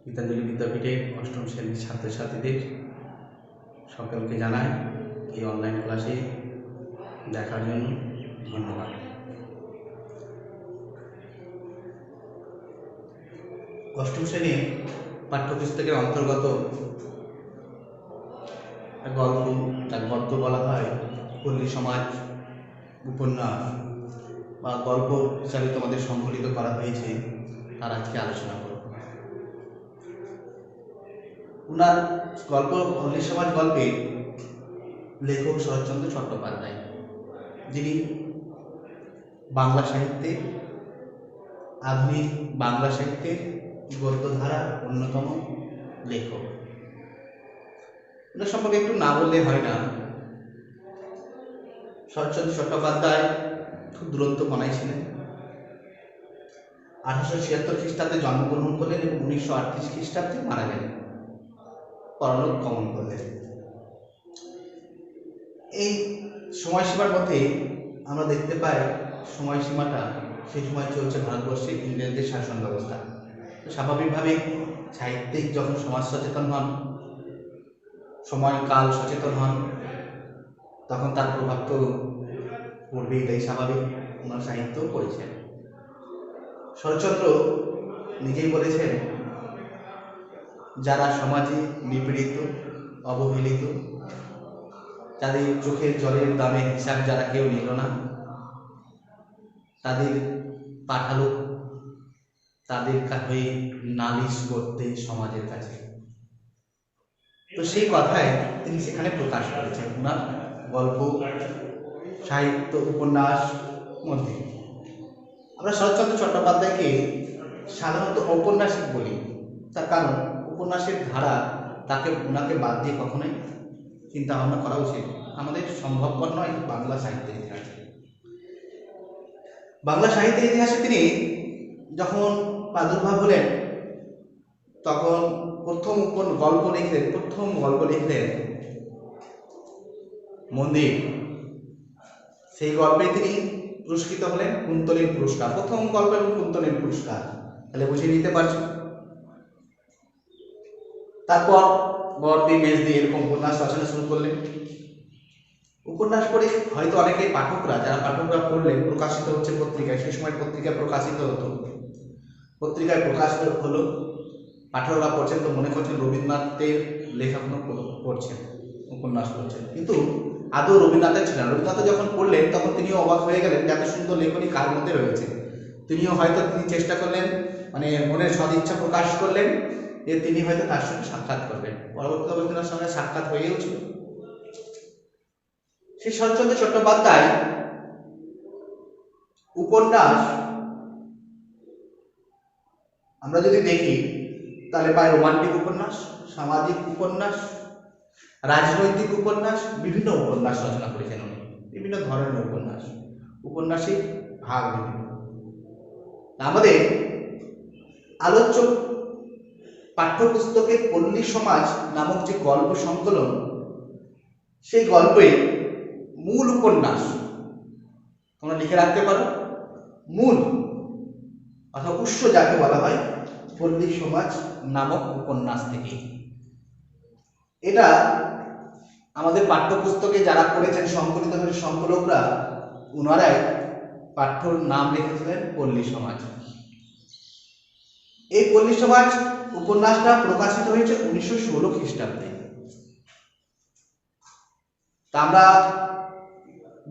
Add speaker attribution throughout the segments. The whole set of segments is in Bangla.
Speaker 1: গীতাঞ্জলি বিদ্যাপীঠের অষ্টম শ্রেণীর ছাত্রছাত্রীদের সকলকে জানাই এই অনলাইন ক্লাসে দেখার জন্য ধন্যবাদ। অষ্টম শ্রেণীর পাঠ্যপুস্তকের অন্তর্গত গল্প, তার গদ্য বলা হয় পল্লী সমাজ উপন্যাস বা গল্প হিসাবে তোমাদের সংকলিত করা হয়েছে, তার আজকে আলোচনা করব। ওনার গল্প পল্লী সমাজ গল্পের লেখক শরৎচন্দ্র চট্টোপাধ্যায়, যিনি বাংলা সাহিত্যে আধুনিক বাংলা সাহিত্যের গদ্যধারার অন্যতম লেখক। ওনার সম্পর্কে একটু না বললে হয় না। শরৎচন্দ্র চট্টোপাধ্যায় খুব দুরন্ত কণাই ছিলেন। 1876 খ্রিস্টাব্দে জন্মগ্রহণ করলেন এবং 1938 খ্রিস্টাব্দে মারা গেলেন, পরলোক গমন করলেন। এই সময়সীমার মধ্যে আমরা দেখতে পাই সময়সীমাটা সেই সময় চলছে ভারতবর্ষে ইংরেজদের শাসন ব্যবস্থা। স্বাভাবিকভাবে সাহিত্যিক যখন সমাজ সচেতন হন, সময়কাল সচেতন হন, তখন তার প্রভাব তো পড়বে, এটাই স্বাভাবিক। ওনার সাহিত্যও পড়েছেন। শরৎচন্দ্র নিজেই বলেছেন, যারা সমাজে নিপীড়িত, অবহেলিত, যাদের চোখের জলের দামে হিসাব যারা কেউ নিল না, তাদের পাঠালো তাদের হয়ে নালিশ করতে সমাজের কাছে। তো সেই কথায় তিনি সেখানে প্রকাশ করেছেন ওনার গল্প, সাহিত্য, উপন্যাস মধ্যে। আমরা শরৎচন্দ্র চট্টোপাধ্যায়কে সাধারণত ঔপন্যাসিক বলি, তার কারণ উপন্যাসের ধারা ওনাকে বাদ দিয়ে কখনোই চিন্তা ভাবনা করা উচিত আমাদের সম্ভবপর নয়। বাংলা সাহিত্যের ইতিহাসে তিনি যখন প্রাদুর্ভাব হলেন, তখন প্রথম গল্প লিখলেন মন্দির। সেই গল্পে তিনি পুরস্কৃত হলেন কুন্তলীন পুরস্কার, প্রথম গল্প এবং কুন্তলীন পুরস্কার। তাহলে বুঝে নিতে পারছো। তারপর বড়দি, মেজদি এরকম উপন্যাস রচনা শুরু করলেন। উপন্যাস পড়ে হয়তো অনেকেই যারা পাঠকরা পড়লেন, প্রকাশিত হচ্ছে পত্রিকায়, সেই সময় পত্রিকায় প্রকাশিত হতো, পত্রিকায় প্রকাশিত হলো, পাঠকরা পড়ছেন, তো মনে করছেন রবীন্দ্রনাথের লেখা কোনো পড়ছেন, উপন্যাস পড়ছেন। কিন্তু আদৌ রবীন্দ্রনাথের ছিলেন। রবীন্দ্রনাথ যখন পড়লেন তখন তিনিও অবাক হয়ে গেলেন যে এত সুন্দর লেখনী কার মধ্যে রয়েছে। তিনি চেষ্টা করলেন, মানে মনের সদিচ্ছা প্রকাশ করলেন যে তিনি হয়তো তার সঙ্গে সাক্ষাৎ করবেন। পরবর্তী রবীন্দ্রনাথের সঙ্গে সাক্ষাৎ হয়েও ছিল। সেই শরৎচন্দ্র চট্টোপাধ্যায় উপন্যাস আমরা যদি দেখি তাহলে পাই রোমান্টিক উপন্যাস, সামাজিক উপন্যাস, রাজনৈতিক উপন্যাস, বিভিন্ন উপন্যাস রচনা করেছেন উনি। বিভিন্ন ধরনের উপন্যাসিক ভাগ বিভিন্ন। আমাদের আলোচ্য পাঠ্যপুস্তকে পল্লী সমাজ নামক যে গল্প সংকলন, সেই গল্পে মূল উপন্যাস তোমরা লিখে রাখতে পারো। মূল অথবা উৎস যাকে বলা হয় পল্লী সমাজ নামক উপন্যাস থেকে। এটা আমাদের পাঠ্যপুস্তকে যারা পড়েছেন সংকলিত হয়েছে সংকলকরা, ওনারাই পাঠ্যর নাম লিখেছিলেন পল্লী সমাজ। এই পল্লী সমাজ উপন্যাসটা প্রকাশিত হয়েছে 1916 খ্রিস্টাব্দে। তা আমরা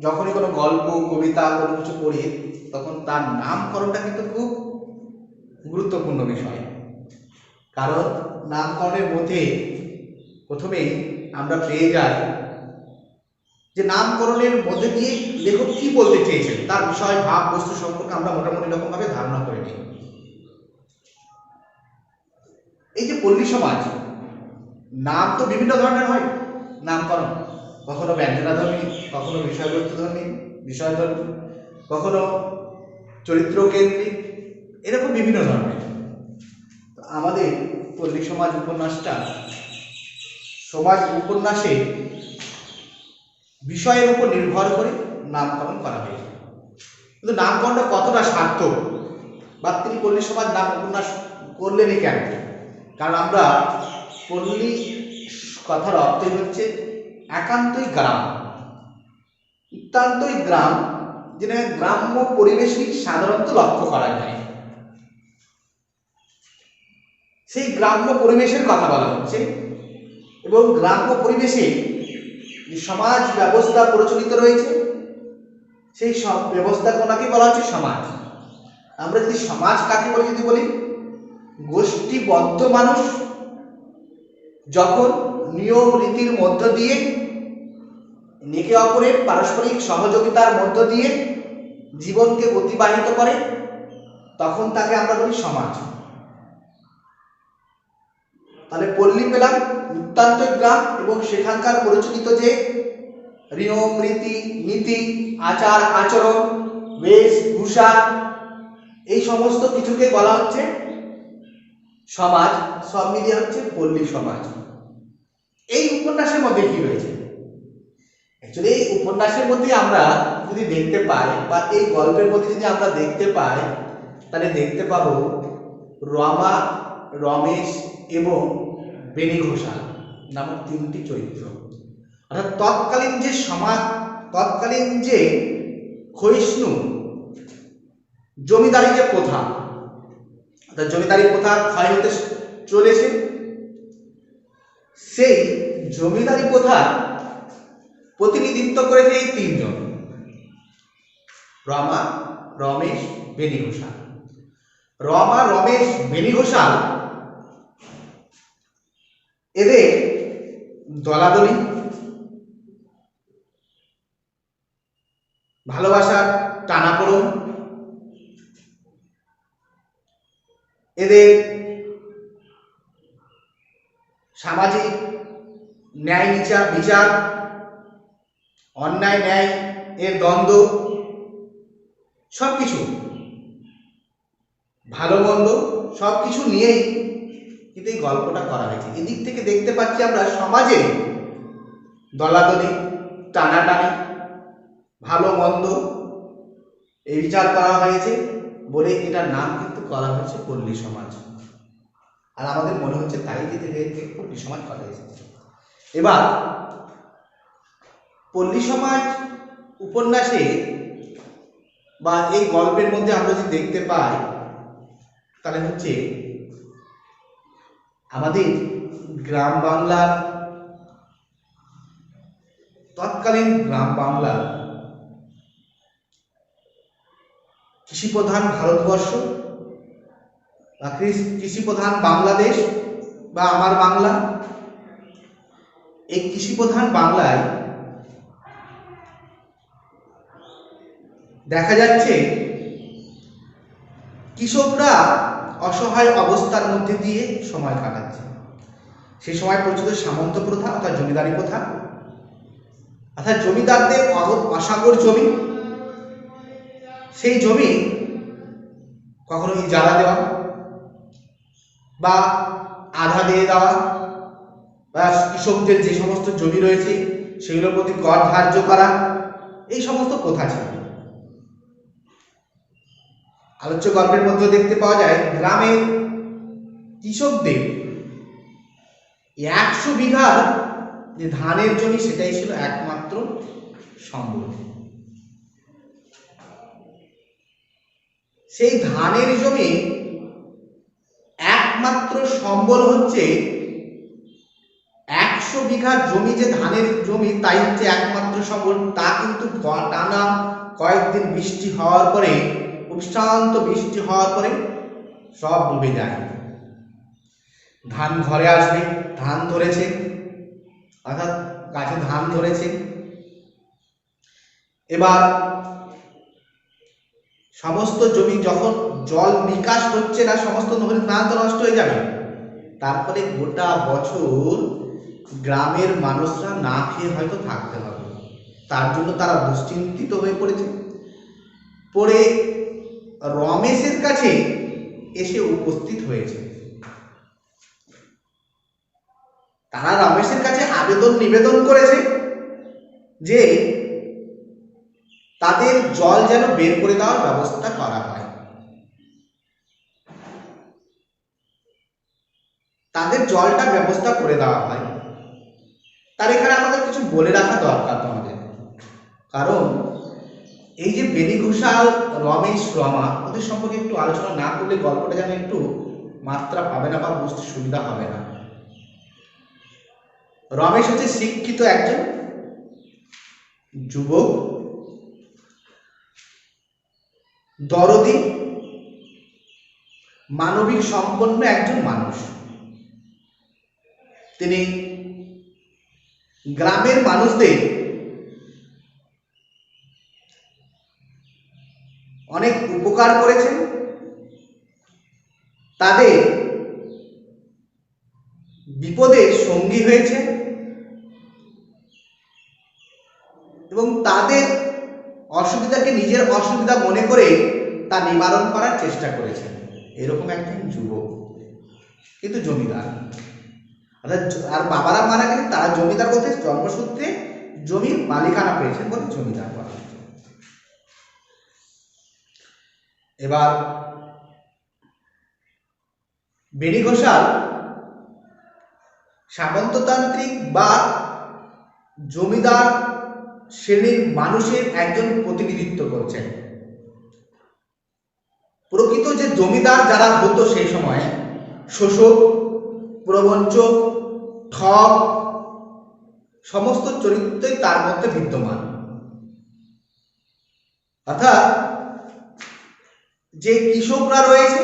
Speaker 1: যখনই কোনো গল্প, কবিতা, কোনো কিছু পড়ি, তখন তার নামকরণটা কিন্তু খুব গুরুত্বপূর্ণ বিষয়। কারণ নামকরণের মধ্যে প্রথমেই আমরা পেয়ে যাই যে নামকরণের মধ্যে দিয়ে লেখক কি বলতে চেয়েছেন, তার বিষয়, ভাব, বস্তু সম্পর্কে আমরা মোটামুটি রকমভাবে ধারণা করে নিই। এই যে পল্লী সমাজ, নাম তো বিভিন্ন ধরনের হয় নামকরণ, কখনো ব্যঞ্জনাধর্মী, কখনো বিষয়ধর্মী, কখনো চরিত্র কেন্দ্রিক, এরকম বিভিন্ন ধরনের। আমাদের পল্লী সমাজ উপন্যাসটা সমাজ উপন্যাসে বিষয়ের উপর নির্ভর করে নামকরণ করা হয়েছে। কিন্তু নামকরণটা কতটা সার্থক, বা তিনি পল্লী সমাজ নাম উপন্যাস করলেনই কেন, কারণ আমরা পল্লী কথার অর্থই হচ্ছে একান্তই গ্রাম, নিতান্তই গ্রাম, যেটা গ্রাম্য পরিবেশই সাধারণত লক্ষ্য করা যায়। সেই গ্রাম্য পরিবেশের কথা বলা হচ্ছে এবং গ্রাম্য পরিবেশে যে সমাজ ব্যবস্থা প্রচলিত রয়েছে সেই সব ব্যবস্থাপনাকে বলা হচ্ছে সমাজ। আমরা যদি সমাজ কাকে বলে যদি বলি, গোষ্ঠীবদ্ধ মানুষ যখন নিয়ম রীতির মধ্য দিয়ে একে অপরের পারস্পরিক সহযোগিতার মধ্য দিয়ে জীবনকে অতিবাহিত করে তখন তাকে আমরা বলি সমাজ। তাহলে পল্লী পেলাম নিতান্ত গ্রাম এবং সেখানকার প্রচলিত যে নিয়ম রীতি নীতি আচার আচরণ বেশভূষা এই সমস্ত কিছুকে বলা হচ্ছে সমাজ, সব মিলিয়ে হচ্ছে পল্লী সমাজ। এই উপন্যাসের মধ্যে কি রয়েছে? অ্যাকচুয়ালি এই উপন্যাসের মধ্যে আমরা যদি দেখতে পাই বা এই গল্পের মধ্যে যদি আমরা দেখতে পাই তাহলে দেখতে পাবো রমা, রমেশ এবং বেনি ঘোষাল নামক তিনটি চরিত্র। অর্থাৎ তৎকালীন যে ক্ষয়িষ্ণু জমিদারি যে প্রথা, অর্থাৎ জমিদারি প্রথা ক্ষয় হতে চলেছে, সেই জমিদারি প্রথা প্রতিনিধিত্ব করেছে এই তিনজন, রমা, রমেশ, বেনি ঘোষাল। রমা, রমেশ, বেনি ঘোষাল এদের দলাদলি, ভালোবাসার টানাপোড়েন, এদের সামাজিক ন্যায় বিচার, অন্যায় ন্যায় এর দ্বন্দ্ব, সবকিছু ভালো মন্দ সবকিছু নিয়েই কিন্তু এই গল্পটা করা হয়েছে। এদিক থেকে দেখতে পাচ্ছি আমরা সমাজে দলাদলি, টানাটানি, ভালো মন্দ এই বিচার করা হয়েছে বলে এটার নাম কিন্তু করা হয়েছে পল্লী সমাজ। আর আমাদের মনে হচ্ছে তাই যে পল্লী সমাজ করা হয়েছে। এবার পল্লী সমাজ উপন্যাসে বা এই গল্পের মধ্যে আমরা যদি দেখতে পাই তাহলে হচ্ছে আমাদের গ্রাম বাংলার, তৎকালীন গ্রাম বাংলার কৃষিপ্রধান ভারতবর্ষ বা কৃষিপ্রধান বাংলাদেশ বা আমার বাংলা, এই কৃষিপ্রধান বাংলায় দেখা যাচ্ছে কৃষকরা অসহায় অবস্থার মধ্যে দিয়ে সময় কাটাচ্ছে। সেই সময় প্রচলিত সামন্ত প্রথা অর্থাৎ জমিদারি প্রথা, অর্থাৎ জমিদারদের অসাগর জমি, সেই জমি কখনো ইজারা দেওয়া বা আধা দিয়ে দেওয়া বা কৃষকদের যে সমস্ত জমি রয়েছে সেগুলোর প্রতি কর ধার্য করা, এই সমস্ত প্রথা ছিল। আলোচ্য গল্পের মধ্যে দেখতে পাওয়া যায় গ্রামের কৃষকদের 100 বিঘা যে ধানের জমি সেটাই ছিল একমাত্র সম্বল। সেই ধানের জমি একমাত্র সম্বল হচ্ছে 100 বিঘা জমি, যে ধানের জমি তাই হচ্ছে একমাত্র সম্বল। তা কিন্তু টানা কয়েকদিন বৃষ্টি হওয়ার পরে, শান্ত বৃষ্টি হওয়ার পরে সব ডুবে যায়। ধান ঘরে আসবে, ধান ধরেছে অর্থাৎ গাছে ধান ধরেছে, এবার সমস্ত জমি যখন জল নিকাশ হচ্ছে না, সমস্ত ধান তো নষ্ট হয়ে যাবে। তারপরে গোটা বছর গ্রামের মানুষরা না খেয়ে হয়তো থাকতে হবে। তার জন্য তারা দুশ্চিন্তিত হয়ে পড়েছে। পরে রমেশের কাছে এসে উপস্থিত হয়েছে। তারা রমেশের কাছে নিবেদন করেছে যে তাদের জল যেন বের করে দেওয়ার ব্যবস্থা করা হয়। তাদের জলটা ব্যবস্থা করে দেওয়া হয়। তার এখানে আমাদের কিছু বলে রাখা দরকার তোমাদের, কারণ এই যে বেনি ঘোষাল, রমেশ, রমা, ওদের সম্পর্কে একটু আলোচনা না করলে গল্পটা যেন একটু মাত্রা পাবে না বা বুঝতে সুবিধা হবে না। রমেশ হচ্ছে শিক্ষিত একজন যুবক, দরদি, মানবিক সম্পন্ন একজন মানুষ। তিনি গ্রামের মানুষদের অনেক উপকার করেছেন, তাদের বিপদে সঙ্গী হয়েছে এবং তাদের অসুবিধাকে নিজের অসুবিধা মনে করে তা নিবারণ করার চেষ্টা করেছেন। এরকম একজন যুবক, কিন্তু জমিদার। আর বাবারা মারা গেলে তারা জমিদার বলতে জন্মসূত্রে জমির মালিকানা পেয়েছেন বলে জমিদার বলা। এবার বেনি ঘোষাল সামন্ততান্ত্রিক বা জমিদার শ্রেণীর মানুষের একজন প্রতিনিধিত্ব করছেন। প্রকৃত যে জমিদার যারা হতো সেই সময়, শোষক, প্রবঞ্চক, ঠক, সমস্ত চরিত্রই তার মধ্যে বিদ্যমান। অর্থাৎ যে কৃষকরা রয়েছে,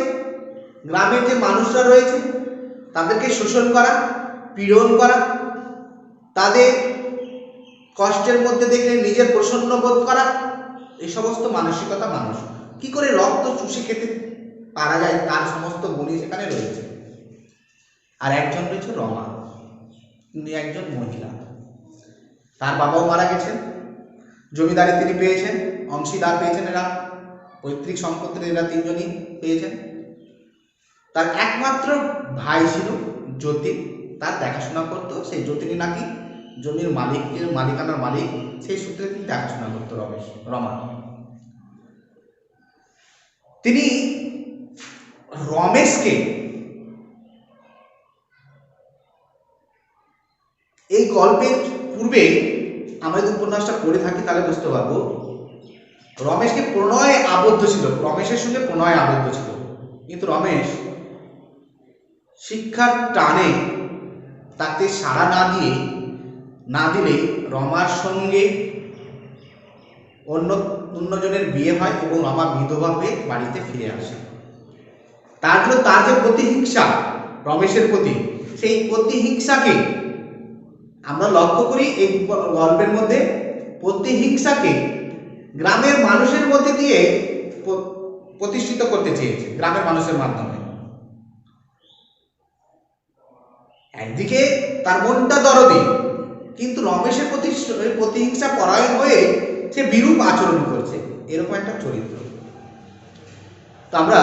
Speaker 1: গ্রামের যে মানুষরা রয়েছে, তাদেরকে শোষণ করা, পীড়ন করা, তাদের কষ্টের মধ্যে দেখে নিজের প্রসন্ন বোধ করা, এই সমস্ত মানসিকতা মানুষ কি করে রক্ত চুষে খেতে পারা যায় তার সমস্ত গুণই সেখানে রয়েছে। আর একজন রয়েছে রমা, তিনি একজন মহিলা। তার বাবাও মারা গেছেন, জমিদারি তিনি পেয়েছেন, অংশীদার পেয়েছেন, এরা পৈতৃক সম্পত্তির এরা তিনজনই পেয়েছেন। তার একমাত্র ভাই ছিল যতীন, তার দেখাশোনা করতো। সেই যতীনই নাকি জমির মালিকানার মালিক, সেই সূত্রে তিনি দেখাশোনা করতো রমা। তিনি রমেশকে, এই গল্পের পূর্বে আমরা যদি উপন্যাসটা পড়ে থাকি তাহলে বুঝতে পারবো, রমেশকে প্রণয়ে আবদ্ধ ছিল, রমেশের সঙ্গে প্রণয়ে আবদ্ধ ছিল। কিন্তু রমেশ শিক্ষার টানে তাকে সাড়া না দিলে রমার সঙ্গে অন্যজনের বিয়ে হয় এবং রমা বিধবা হয়ে বাড়িতে ফিরে আসে। তার জন্য তার যে প্রতিহিংসা রমেশের প্রতি, সেই প্রতিহিংসাকে আমরা লক্ষ্য করি এই গল্পের মধ্যে। প্রতিহিংসাকে গ্রামের মানুষের মধ্যে দিয়ে প্রতিষ্ঠিত করতে চেয়েছে, গ্রামের মানুষের মাধ্যমে। একদিকে তার মনটা দরদি, কিন্তু রমেশের প্রতি প্রতিহিংসা পরায়ণ হয়ে সে বিরূপ আচরণ করছে, এরকম একটা চরিত্র। তো আমরা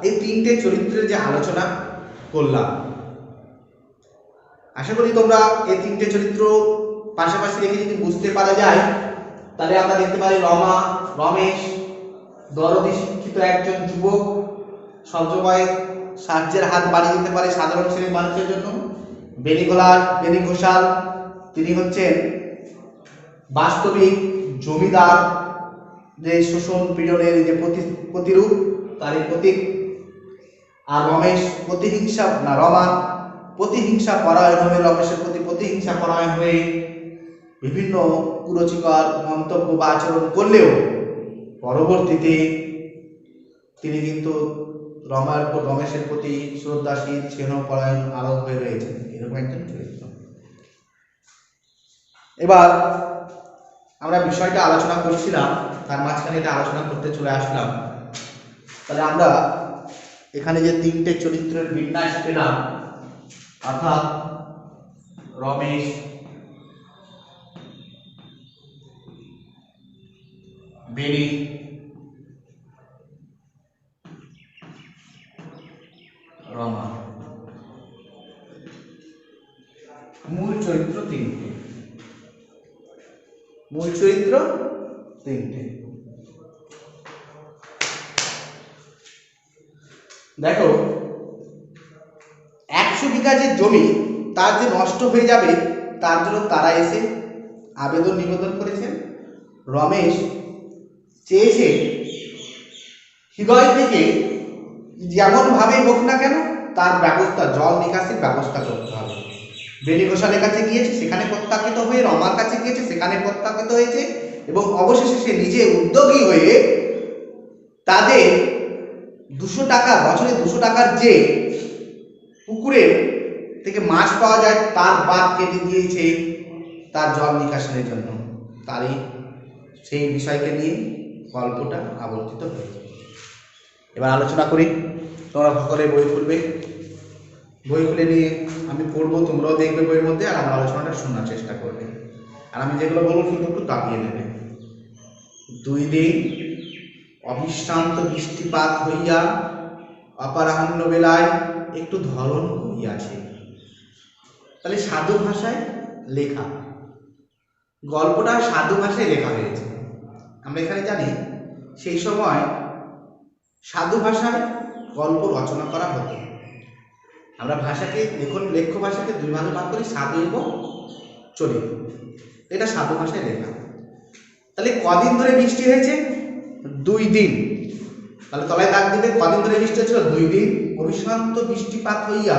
Speaker 1: এই তিনটে চরিত্রের যে আলোচনা করলাম, আশা করি তোমরা এই তিনটে চরিত্র পাশাপাশি রেখে যদি বুঝতে পারা যায়, তাহলে আমরা দেখতে পারি রমা, রমেশ দরদি শিক্ষিত একজন যুবক, সবসময় সাহায্যের হাত বাড়িয়ে দিতে পারে সাধারণ শ্রেণীর মানুষের জন্য। বেনি ঘোষাল তিনি হচ্ছেন বাস্তবিক জমিদার, যে শোষণ পীড়নের যে প্রতিরূপ, তারই প্রতীক। আর রমেশ রমা প্রতিহিংসা পরায়ণ হয়ে, রমেশের প্রতি প্রতিহিংসা পরায়ণ হয়ে বিভিন্ন কুরুচিকর মন্তব্য বা আচরণ করলেও পরবর্তীতে তিনি কিন্তু রমেশের প্রতি শ্রদ্ধাশীল, স্নেহপরায়ণ আরো হয়ে রয়েছেন, এরকম একজন চরিত্র। এবার আমরা বিষয়টা আলোচনা করছিলাম, তার মাঝখানে এটা আলোচনা করতে চলে আসলাম। তাহলে আমরা এখানে যে তিনটে চরিত্রের বিন্যাস পেলাম, অর্থাৎ রমেশ, বেনি, রমা, মূল চরিত্র তিনটে। দেখো, 100 বিঘা যে জমি তার যে নষ্ট হয়ে যাবে তার জন্য তারা এসে আবেদন নিবেদন করেছেন। রমেশ চেয়েছে হৃদয় থেকে যেমন ভাবে হোক না কেন তার ব্যবস্থা, জল নিকাশির ব্যবস্থা করতে হবে। বেনি ঘোষালের কাছে গিয়েছে, সেখানে প্রত্যাখ্যাত হয়ে রমার কাছে গিয়েছে, সেখানে প্রত্যাখ্যাত হয়েছে, এবং অবশেষে সে নিজে উদ্যোগী হয়ে তাদের 200 টাকা, বছরে 200 টাকার যে পুকুরের থেকে মাছ পাওয়া যায় তার বাদ কেটে দিয়েছে তার জল নিকাশনের জন্য। তারই সেই বিষয়কে নিয়ে গল্পটা আবর্তিত হয়েছে। এবার আলোচনা করি। তোমরা সকলে বই খুলবে, বই খুলে নিয়ে আমি পড়বো, তোমরাও দেখবে বইয়ের মধ্যে, আর আমার আলোচনাটা শোনার চেষ্টা করবে। আর আমি যেগুলো বলবো কিন্তু একটু দাবিয়ে নেবে। 2 দিন অবিশ্রান্ত বৃষ্টিপাত হইয়া অপরাহ্ন বেলায় একটু ধরন হইয়াছে। তাহলে সাধু ভাষায় লেখা, গল্পটা সাধু ভাষায় লেখা হয়েছে। আমরা এখানে জানি সেই সময় সাধু ভাষায় গল্প রচনা করা হতো। আমরা ভাষাকে দেখুন, লেখ্য ভাষাকে 2 ভাগে ভাগ করি, সাধু এবং চলিত। এটা সাধু ভাষায় লেখা। তাহলে কদিন ধরে বৃষ্টি হয়েছে? 2 দিন। তাহলে তলায় দাগ দিবে, কদিন ধরে বৃষ্টি হয়েছিল? 2 দিন। অবিশ্রান্ত বৃষ্টিপাত হইয়া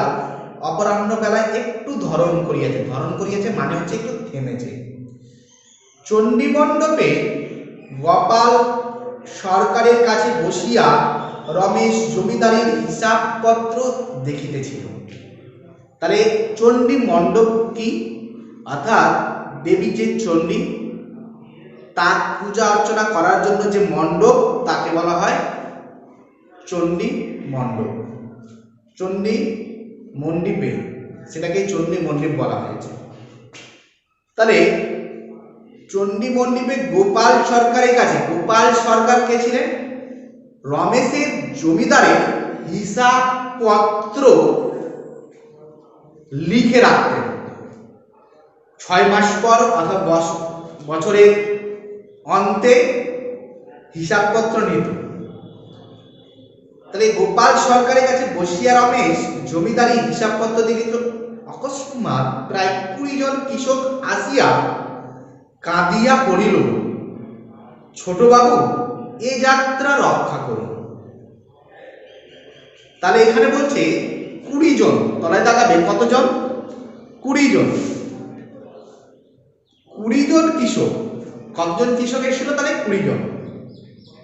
Speaker 1: অপরাহ্ন বেলায় একটু ধরণ করিয়াছে। ধরণ করিয়াছে মানে হচ্ছে একটু থেমেছে। চণ্ডী মণ্ডপে গোপাল সরকারের কাছে বসিয়া রমেশ জমিদারির হিসাবপত্র দেখিতেছিল। তাহলে চণ্ডী মণ্ডপ কি? অর্থাৎ দেবী যে চণ্ডী, তার পূজা অর্চনা করার জন্য যে মণ্ডপ তাকে বলা হয় চণ্ডী মণ্ডপ। চণ্ডী মণ্ডপে সেটাকে চণ্ডী মণ্ডপ বলা হয়েছে। তাহলে চণ্ডী মণ্ডপে গোপাল সরকারের কাছে, গোপাল সরকার কে ছিলেন? রমেশের জমিদারের হিসাবপত্র লিখে রাখতেন। 6 মাস পর অথবা বছরের অন্তে হিসাবপত্র নিত। তাহলে গোপাল সরকারের কাছে বসিয়া রমেশ জমিদারি হিসাবপত্র দেখিত। অকস্মাৎ প্রায় 20 জন কৃষক আসিয়া কাঁদিয়া পড়িল, ছোট বাবু এ যাত্রা রক্ষা করুন। তাহলে এখানে বলছে 20 জন, তলায় দাগাবে কতজন? 20 জন। 20 জন কৃষক। কতজন কৃষক এসেছিল? তাহলে 20 জন।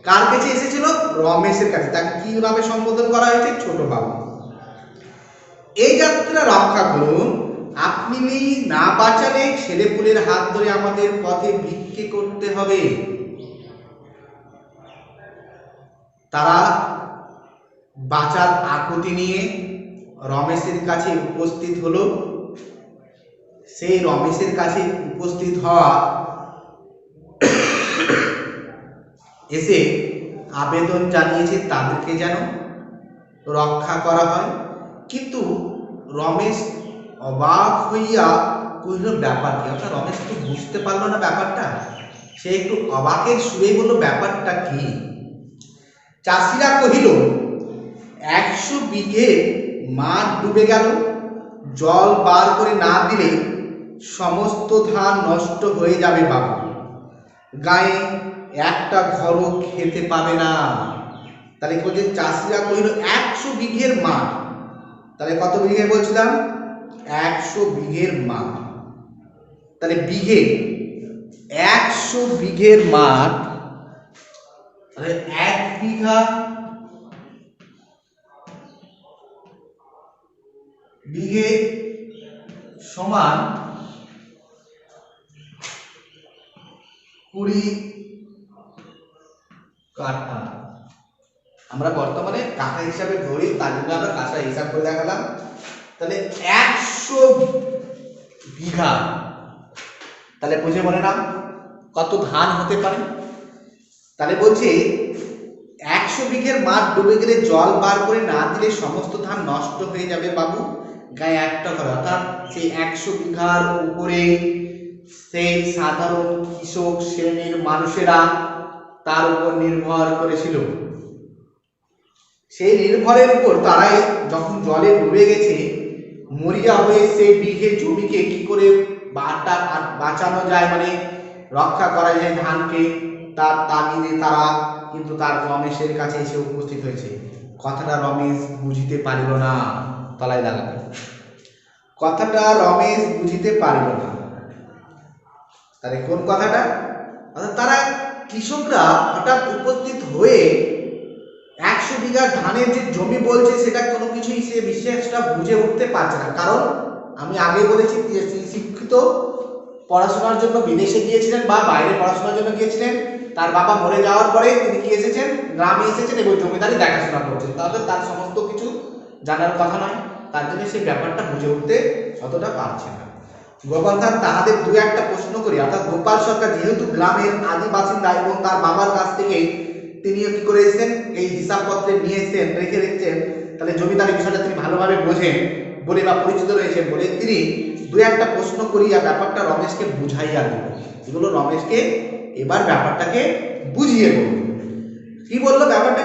Speaker 1: কার কাছে এসেছিল? রমেশের কাছে। তাকে কি নামে সম্বোধন করা হয়েছে? ছোট বাবু। এই যাত্রা রক্ষা করুন, আপনি না বাঁচালে ছেলেপুলের হাত ধরে আমাদের পথে ভিক্ষে করতে হবে। তারা বাঁচার আকুতি নিয়ে রমেশের কাছে উপস্থিত হলো। সেই রমেশের কাছে উপস্থিত হওয়া এসে আবেদন জানিয়েছে তাদেরকে যেন রক্ষা করা হয়। কিন্তু রমেশ অবাক হইয়া কহিল, ব্যাপার কি? অর্থাৎ রমেশ একটু বুঝতে পারলো না ব্যাপারটা। সে একটু অবাকের সুরে বলল, ব্যাপারটা কি? চাষিরা কহিল, 100 বিঘে মাঠ ডুবে গেল, জল বার করে না দিলে সমস্ত ধান নষ্ট হয়ে যাবে বাবু, গায়ে একটা ঘরও খেতে পাবে না। তাহলে বলছে চাষিরা কহিল 100 বিঘের মাঠ। তাহলে কত বিঘে বলছিলাম? 100 বিঘের মাঠ। তাহলে বিঘে 100 বিঘের মাঠ, তাহলে 1 বিঘা বিঘে সমান 20 কাঠা। আমরা বর্তমানে কাঠা হিসাবে ধরি, তার জন্য আমরা কাঠা হিসাব করে দেখালাম। তাহলে 100 বিঘা, তাহলে বুঝে মনে না কত ধান হতে পারে? তাহলে বলছে 100 বিঘের মাঠ ডুবে গেলে জল বার করে না দিলে সমস্ত ধান নষ্ট হয়ে যাবে বাবু, গায়ে একটা ঘর। অর্থাৎ সেই 100 বিঘার উপরে সেই সাধারণ কৃষক শ্রেণীর মানুষেরা তার উপর নির্ভর করেছিল। সেই নির্ভরের উপর তারাই যখন জলে ডুবে গেছে মরিয়া হয়ে সেই বিঘে জমিকে কি করে বাঁচানো যায়, মানে রক্ষা করা যায় ধানকে, তার তাগিদে তারা কিন্তু তার রমেশের কাছে এসে উপস্থিত হয়েছে। কথাটা রমেশ বুঝিতে পারিল না, তলায় দাঁড়াবে, কথাটা রমেশ বুঝিতে পারিল না। তাহলে কোন কথাটা? অর্থাৎ তারা কৃষকরা হঠাৎ উপস্থিত হয়ে 100 বিঘা ধানের যে জমি বলছে সেটা কোনো কিছুই সে বিশ্বাসটা বুঝে উঠতে পারছে না। কারণ আমি আগে বলেছি যে শিক্ষিত পড়াশোনার জন্য বিদেশে গিয়েছিলেন বা বাইরে পড়াশোনার জন্য গিয়েছিলেন, তার বাবা মরে যাওয়ার পরে তিনি কি এসেছেন, গ্রামে এসেছেন এবং জমিদারি দেখাশোনা করছেন, তাহলে তার সমস্ত কিছু জানার কথা নয়, তার জন্য সেই ব্যাপারটা বুঝে উঠতে অতটা পারছে না। গোপালদার তাহাদের দু একটা প্রশ্ন করি, অর্থাৎ গোপাল সরকার যেহেতু গ্রামের আদি বাসিন্দা এবং তার বাবার কাছ থেকে তিনিও কি করে এসেছেন, এই হিসাবপত্রে নিয়ে এসেছেন, রেখে রেখেছেন, তাহলে জমিদারি বিষয়টা তিনি ভালোভাবে বোঝেন বলে বা পরিচিত রয়েছেন বলে তিনি দু একটা প্রশ্ন করিয়া ব্যাপারটা রমেশকে বুঝাইয়া দিল। এগুলো রমেশকে এবার ব্যাপারটাকে বুঝিয়ে বলল। কি বললো ব্যাপারটা?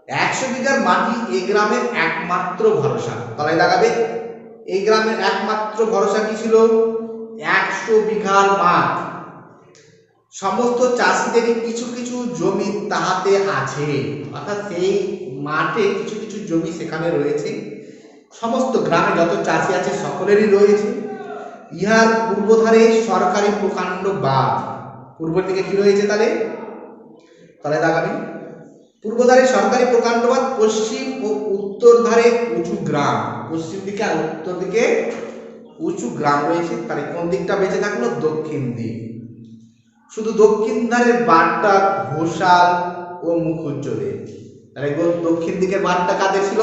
Speaker 1: 100 বিঘার মাটি এই গ্রামের একমাত্র ভরসা, তলায় দাগাবে, এই গ্রামের একমাত্র ভরসা কি ছিল? 100 বিঘার মাঠ। সমস্ত চাষিদেরই কিছু কিছু জমি তাহাতে আছে, অর্থাৎ সেই মাঠে কিছু কিছু জমি সেখানে রয়েছে, সমস্ত গ্রামে যত চাষি আছে সকলেরই রয়েছে। ইহার পূর্বধারে সরকারি প্রকাণ্ড বাঁধ, পূর্ব দিকে কি রয়েছে তাহলে? তাহলে দাগাবি, পূর্বধারে সরকারি প্রকাণ্ড বাঁধ, পশ্চিম ও উত্তর ধারে উঁচু গ্রাম, পশ্চিম দিকে আর উত্তর দিকে উঁচু গ্রাম রয়েছে। তাহলে কোন দিকটা বেঁচে থাকলো? দক্ষিণ দিক। শুধু দক্ষিণ ধারের বাঁধটা ঘোষাল ও মুখুজ্জদের। তাহলে দক্ষিণ দিকের বাঁধটা কাদের ছিল?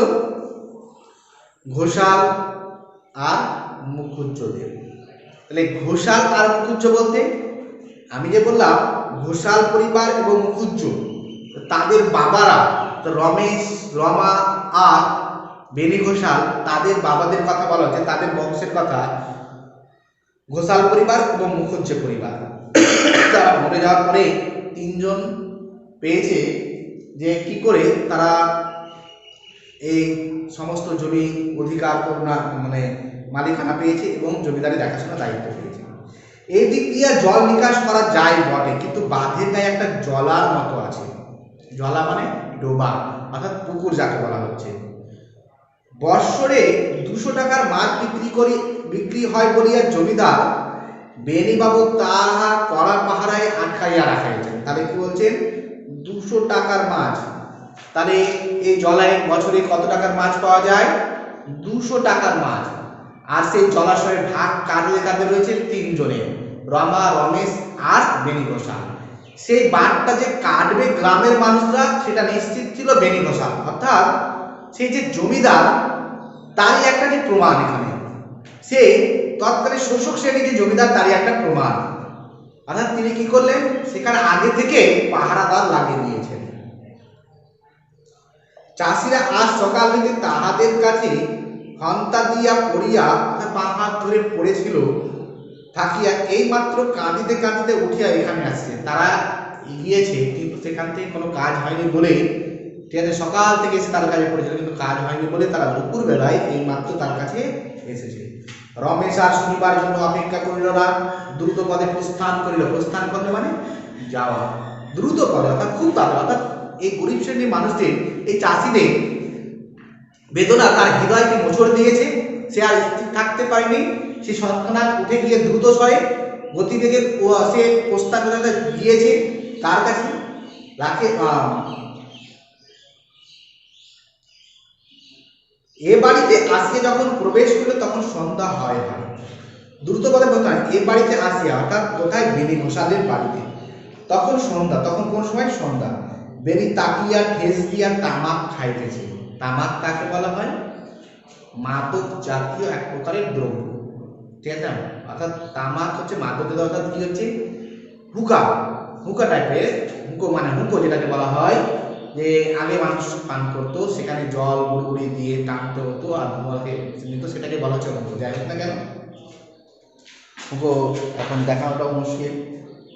Speaker 1: ঘোষাল আর মুখুজ্জদের। তাহলে ঘোষাল আর মুখুজ্জ বলতে আমি যে বললাম ঘোষাল পরিবার এবং মুখুজ্জ, তাদের বাবারা রমেশ, রমা আর বেনি ঘোষাল, তাদের বাবাদের কথা বলা হচ্ছে, তাদের বংশের কথা। ঘোষাল পরিবার এবং মুখুজ্জ পরিবার তারা মরে যাওয়ার পরে তিনজন পেয়েছে যে কি করে তারা এই সমস্ত জমি অধিকার মানে মালিকানা পেয়েছে এবং জমিদারি দেখাশোনার দায়িত্ব পেয়েছে। এই দিক দিয়ে জল নিকাশ করা যায় বটে, কিন্তু বাঁধের গায়ে একটা জলার মতো আছে। জলা মানে ডোবা, অর্থাৎ পুকুর যাকে বলা হচ্ছে। বৎসরে 200 টাকার মাছ বিক্রি হয় বলিয়া জমিদার বেনিবাবু তাহা কড়া পাহারায় আটকাইয়া রাখাইছেন। তাহলে কি বলছেন? 200 টাকার মাছ। তাহলে এই জলায় বছরে কত টাকার মাছ পাওয়া যায়? 200 টাকার মাছ। আর সেই জলাশয়ের ভাগ কাঁধে রয়েছে তিনজনের, রমা, রমেশ আর বেনি ঘোষাল। সেই বাঁধটা যে কাটবে গ্রামের মানুষরা সেটা নিশ্চিত ছিল বেনি ঘোষাল, অর্থাৎ সেই যে জমিদার তারই একটা যে প্রমাণ এখানে, সেই তৎকালীন শোষক শ্রেণী যে জমিদার তারই একটা প্রমাণ। অর্থাৎ তিনি কি করলেন? সেখানে আগে থেকে পাহারাদার লাগিয়ে দিয়েছেন। চাষিরা আজ সকাল হইতে তাহাদের কাছে হন্তা দিয়া পড়িয়া পা হাত ধরে পড়েছিল থাকিয়া এই মাত্র কাঁদিতে কাঁদিতে উঠিয়া এখানে আসছে। তারা এগিয়েছে কিন্তু সেখান থেকে কোনো কাজ হয়নি বলে, ঠিক আছে, সকাল থেকে এসে তার কাছে পড়েছিল কিন্তু কাজ হয়নি বলে তারা দুপুর বেলায় এই মাত্র তার কাছে এসেছে। রমেশ আর শুনিবার জন্য অপেক্ষা করিল না, দ্রুত পদে প্রস্থান করিল। প্রস্থান করলে মানে যাওয়া, দ্রুত পদে, অর্থাৎ খুব তাড়াতাড়ি। অর্থাৎ এই গরিব শ্রেণীর মানুষদের, এই চাষিদের বেদনা তার হৃদয়কে মোচড় দিয়েছে। সে আর স্থির থাকতে পারেনি, সে সৎক্ষণাৎ উঠে গিয়ে দ্রুত স্বরে গতিবেগে সে প্রস্তাব গিয়েছে কার কাছে? রাখে এ বাড়িতে আসিয়া যখন প্রবেশ করলে তখন সন্ধ্যা হয়। দ্রুত পদে বলতে এ বাড়িতে আসিয়া, অর্থাৎ কোথায়? বেনি ঘোষালের বাড়িতে। তখন সন্ধ্যা, তখন কোন সময়? সন্ধ্যা। বেনি তাকিয়া ঠেস দিয়া তামাক খাইতেছে। তামাক কাকে বলা হয়? মাদক জাতীয় এক প্রকারের দ্রব্য, ঠিক আছে। অর্থাৎ তামাক হচ্ছে মাদকের, অর্থাৎ কি হচ্ছে? হুকা, হুকা টাইপের। হুকো মানে হুকো যেটাকে বলা হয়, যে আগে মানুষ পান করতো, সেখানে জল গুড়ি দিয়ে টানতে হতো আর ধোঁয়াকে নিত, সেটাকে বলা হচ্ছে হুকো। যাই হোক না কেন, হুকো এখন দেখানোটাও মুশকিল,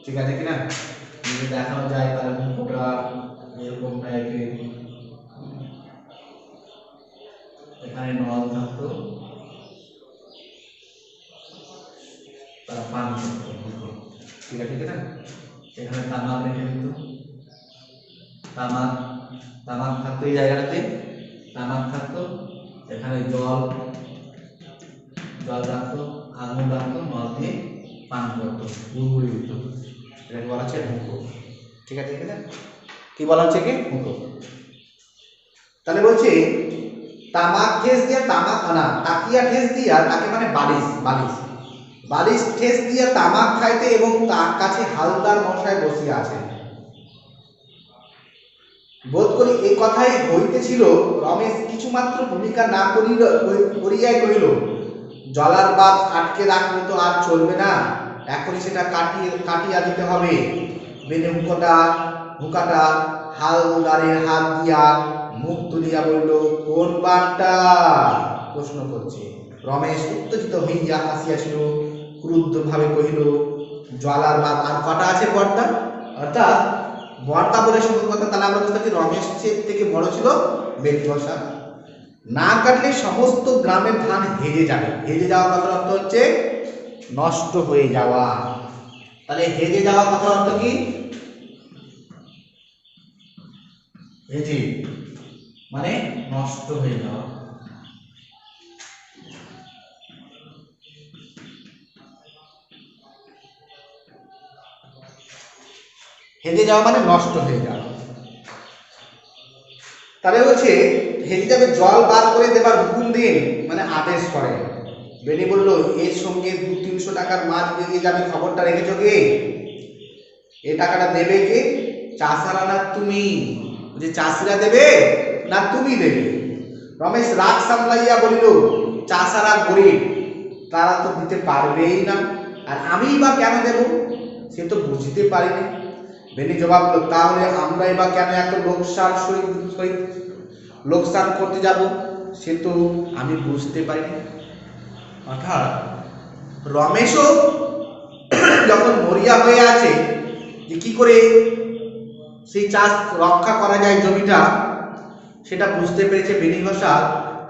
Speaker 1: ঠিক আছে কিনা? যদি দেখানো যায় তাহলে হুকোটা এরকম টাইপের, এখানে নল থাকতো, ঠিক আছে না? এখানে তামাক রেখে দিত, তামাক তামাক থাকতো এই জায়গাটাতে, তামাক থাকতো, এখানে জল রাখতো, আগুন রাখতো, মদ দিয়ে পান করতো, গুড়গুড়ি দিত, এটাকে বলা হচ্ছে হুঁকো। ঠিক আছে না? কি বলা হচ্ছে কি? হুঁকো। তাহলে বলছে তামাক ঠেস দিয়া, তামাক না তাকিয়া ঠেস দিয়া, তাকে মানে বালিশ, বালিশ বালিশ ঠেস দিয়া তামাক খাইতে এবং তার কাছে হালদার মশায় বসিয়া আছেন। বোধ করি এই কথাই হইতেছিল। রমেশ কিছুমাত্র ভূমিকা না করিয়াই কহিল, জলার বাঁধ আটকে রাখলে তো আর চলবে না, এখনই সেটা কাটিয়া দিতে হবে। বেনে হুকাটা হালদারের হাত দিয়া মুখ তুলিয়া বলল, কোন বাঁধটা? প্রশ্ন করছে। রমেশ উত্তেজিত হইয়া আসিয়াছিল, ক্রুদ্ধ ভাবে কহিল, জলার বাঁধ। আর কটা আছে বর্দা? অর্থাৎ বর্দা বলে শুরু কথা। তাহলে আমরা বুঝতে পারছি রমেশের থেকে বড় ছিল বেদবসা। না কাটলে সমস্ত গ্রামের ধান হেরে যাবে। হেরে যাওয়া কথার অর্থ হচ্ছে নষ্ট হয়ে যাওয়া। তাহলে হেরে যাওয়া কথার অর্থ কি? হেরে মানে নষ্ট হয়ে যাওয়া। হেরে যাওয়া মানে নষ্ট হয়ে যাওয়া। তাহলে হচ্ছে হেরে যাবে, জল বার করে দেবার হুকুম দিন, মানে আদেশ করেন। বেনি বলল, এর সঙ্গে 200-300 টাকার মাছ বেরিয়ে যাবে, খবরটা রেখেছ কে? এ টাকাটা দেবে কে? চাষারা না তুমি? যে চাষিরা দেবে না তুমি দেবে? রমেশ রাগ সামলাইয়া বলিল, চাষারা গরিব, তারা তো দিতে পারবেই না, আর আমি বা কেন দেব? সে তো বুঝতে পারিনি। বেনি জবাব দিল, তাহলে আমরাই বা কেন এত লোকসান করতে যাব? সে তো আমি বুঝতে পারিনি। অর্থাৎ রমেশও যখন মরিয়া হয়ে আছে যে কি করে সেই চাষ রক্ষা করা যায় জমিটা, সেটা বুঝতে পেরেছে বেনি ঘোষাল।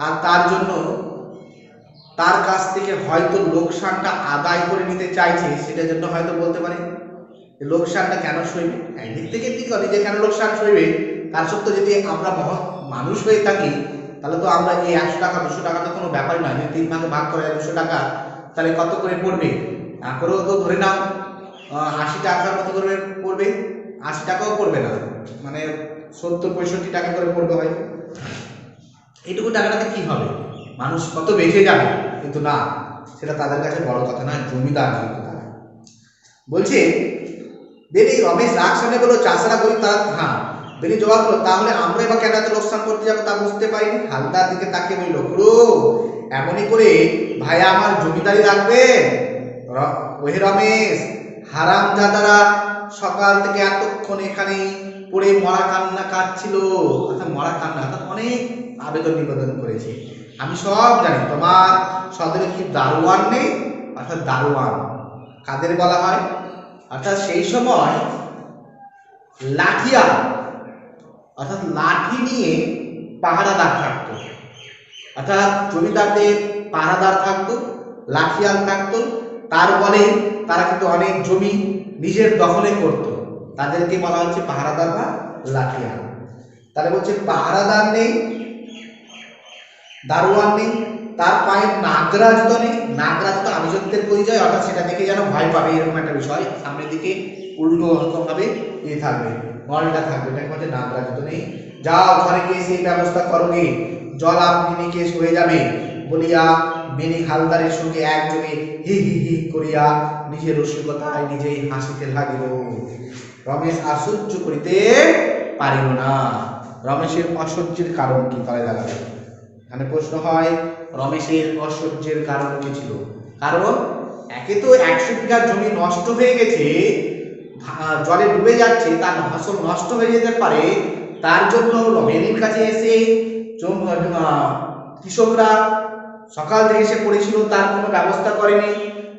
Speaker 1: আর তার জন্য তার কাছ থেকে হয়তো লোকসানটা আদায় করে নিতে চাইছে। সেটার জন্য হয়তো বলতে পারে লোকসানটা কেন সইবে। একদিক থেকে কি করে যে কেন লোকসান সইবে, তার সত্ত্বেও যদি আমরা মানুষ হয়ে থাকি, তাহলে তো আমরা এই 100 টাকা 200 টাকা তো কোনো ব্যাপারই নয়। যদি 3 ভাগে ভাগ করে 200 টাকা, তাহলে কত করে পড়বে? না করেও তো ধরে নাও 80 টাকার মতো করে পড়বে। 80 টাকাও পড়বে না, মানে 70-65 টাকা করে পড়বে হয়তো। এইটুকু টাকাটাতে কি হবে? মানুষ কত বেঁচে যাবে, কিন্তু না, সেটা তাদের কাছে বড় কথা না, জমিদার কিন্তু তারা। বলছে বেনি, রমেশ রাগ সামনে বলল, চাষারা গরিব, তারা? হ্যাঁ। বেনি জবাব দিল, তাহলে আমরা এবার কেন এত লোকসান করতে যাবো তা বুঝতে পারিনি। হালদার দিকে তাকিয়ে বলল, ক্রু এমনই করে ভাই আমার জমিদারি রাখবে? ওহে রমেশ, হারামজাদারা সকাল থেকে এতক্ষণ এখানে পড়ে মরা কান্না কাটছিল। অর্থাৎ মরা কান্না, অর্থাৎ অনেক আবেদন নিবেদন করেছে। আমি সব জানি। তোমার সদরে কি দারোয়ান নেই? অর্থাৎ দারোয়ান কাদের বলা হয়? অর্থাৎ সেই সময় লাঠিয়া, অর্থাৎ লাঠি নিয়ে পাহারাদার থাকতো। অর্থাৎ জমিদারদের পাহারাদার থাকতো, লাঠিয়াল থাকতো। তার বলে তারা কিন্তু অনেক জমি নিজের দখলে করত। তাদেরকে বলা হচ্ছে পাহারাদার বা লাঠিয়াল। তাহলে বলছে পাহারাদার নেই, দারোয়ান নেই, তার পায়ে নাগরাজ তো নেই। নাগরাজ তো আভিজাত্যের পরিচয়, অর্থাৎ সেটা দেখে যেন ভয় পাবে এরকম একটা বিষয়। সামনের দিকে উল্টো ভাবে থাকবে, নলটা থাকবে, এটাকে বলছে নাগরাজ তো নেই। যাও ঘরে গিয়ে সেই ব্যবস্থা করো গে, জল আপনি কেস হয়ে যাবে বলিয়া বেনি হালদারের সঙ্গে একযোগে হি হি হি করিয়া নিজের রসিকতায় নিজেই হাসিতে লাগিল। রমেশ আশ্চর্য করিতে পারিল না। রমেশের অসহ্যের কারণ কি? তাহলে দেখা যাবে এখানে প্রশ্ন হয়, রমেশের অসহ্যের কারণ কি ছিল? কারণ একে তো 100 বিঘা জমি নষ্ট হয়ে গেছে, জলে ডুবে যাচ্ছে, তার ফসল নষ্ট হয়ে যেতে পারে। তার জন্য বেনির কাছে এসে কৃষকরা সকাল থেকে এসে পড়েছিল, তার কোনো ব্যবস্থা করেনি।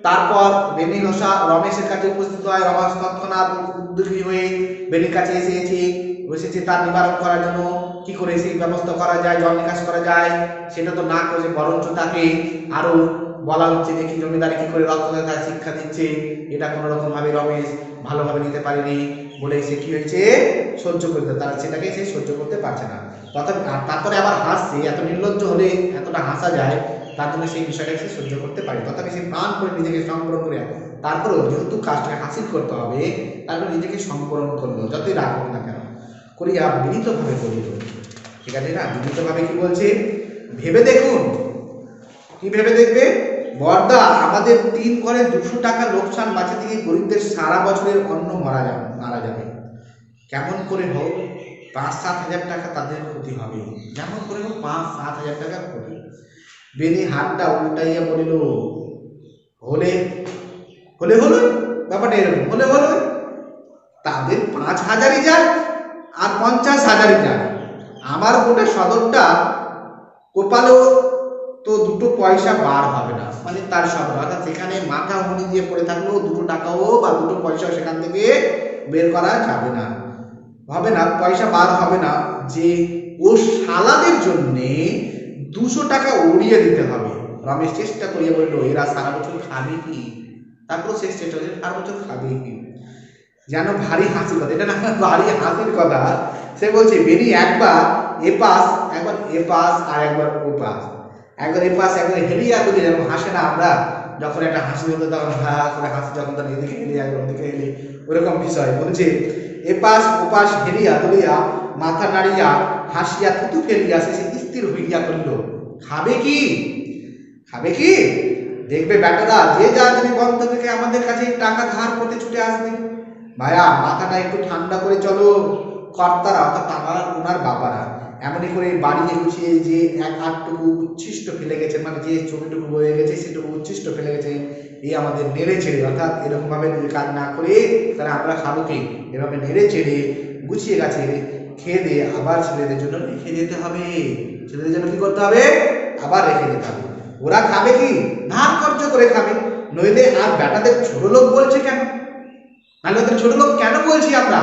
Speaker 1: তারপর বেনি ঘোষা রমেশের কাছে উপস্থিত হয়। রমেশ তৎক্ষণাৎ উদ্যোগী হয়ে বেনির কাছে এসেছে তার নিবারণ করার জন্য। কি করে সেই ব্যবস্থা করা যায়, জল নিকাশ করা যায়, সেটা তো না করে বরঞ্চ তাকে আরো বলা হচ্ছে যে কি জমিদারি কি করে রত্নদাতা শিক্ষা দিচ্ছে, এটা কোনো রকম ভাবে রমেশ ভালোভাবে নিতে পারেনি বলে সে কি হয়েছে সহ্য করতে, তার সেটাকে সে সহ্য করতে পারছে না। তথাপি তারপরে আবার হাসছে, এত নির্লজ্জ হলে এতটা হাসা যায়, তার জন্য সেই বিষয়টাকে সে সহ্য করতে পারে। তথাপি সে প্রাণ করে নিজেকে সংবরণ করে, তারপরেও যেহেতু কাজটাকে হাসিল করতে হবে তারপরে নিজেকে সংবরণ করলো, যতই রাগ হোক না কেন করিয়া বিনীতভাবে বলিল। ঠিক আছে না, বিনীতভাবে কি বলছে, ভেবে দেখুন। কি ভেবে দেখবে, বর্দা আমাদের 3 ঘরে 200 টাকা লোকসান বাঁচাতে গিয়ে গরিবদের সারা বছরের অন্ন মারা যাবে। কেমন করে হোক 5-7 হাজার টাকা তাদের ক্ষতি হবে, যেমন করে হোক 5-7 হাজার টাকা ক্ষতি। বেনি হাতটা উল্টাইয়া বলিল, হলে হলে হলো, ব্যাপারটা এরকম, হলে হলো, তাদের 5,000ই যাক আর 50,000ই যাক, আমার গোটা সদরটা কোপালেও তো 2 পয়সা বার হবে না। মানে তার সদর অর্থাৎ সেখানে মাথা উনি দিয়ে পড়ে থাকলেও 2 টাকাও বা 2 পয়সা সেখান থেকে বের করা যাবে না, হবে না, পয়সা বার হবে না, যে ও শালাদের জন্যে 200 টাকা উড়িয়ে দিতে হবে। রমেশ চেষ্টা করিয়া বলল, এরা সারা বছর খাবে কি? তারপর শেষ চেষ্টা হচ্ছে সারা বছর খাবে কি, যেন ভারী হাসির কথা, এটা না ভারী হাসির কথা। সে বলছে, বেনি একবার এপাস একবার এপাস আর একবার ওপাস, একবার এপাস একবার হেলিয়া করি, যেন হাসে না আমরা যখন একটা হাসি হতো তখন হা করে হাসি, যখন তখন এদিকে হেলি একবার ওদিকে হেলি, ওরকম বিষয়। বলছে এপাস ওপাস হেলিয়া তুলিয়া মাথা নাড়িয়া হাসিয়া থুতু ফেলিয়া শেষে স্থির হইয়া করিল, খাবে কি? খাবে কি? দেখবে বেটারা, যে যা যদি বন্ধ থেকে আমাদের কাছে টাকা ধার করতে ছুটে আসবে। ভাইয়া মাথাটা একটু ঠান্ডা করে চলো। কর্তারা অর্থাৎ আমার ওনার বাবারা এমনই করে বাড়িয়ে গুছিয়ে যে এক আধটুকু উচ্ছিষ্ট ফেলে গেছে, মানে যে জমিটুকু বয়ে গেছে সেটুকু উচ্ছিষ্ট ফেলে গেছে, এই আমাদের নেড়ে ছেড়ে, অর্থাৎ এরকম ভাবে কাজ না করে তারা আমরা খাবো কি, এভাবে নেড়ে চেড়ে গুছিয়ে গেছে খেয়ে দিয়ে আবার ছেলেদের জন্য রেখে যেতে হবে। ছেলেদের জন্য কি করতে হবে? আবার রেখে যেতে হবে। ওরা খাবে কি? ধার খরচ করে খাবে, নইলে আর বেটাদের ছোট লোক বলছে কেন, নাহলে ওদের ছোট লোক কেন বলছি আমরা?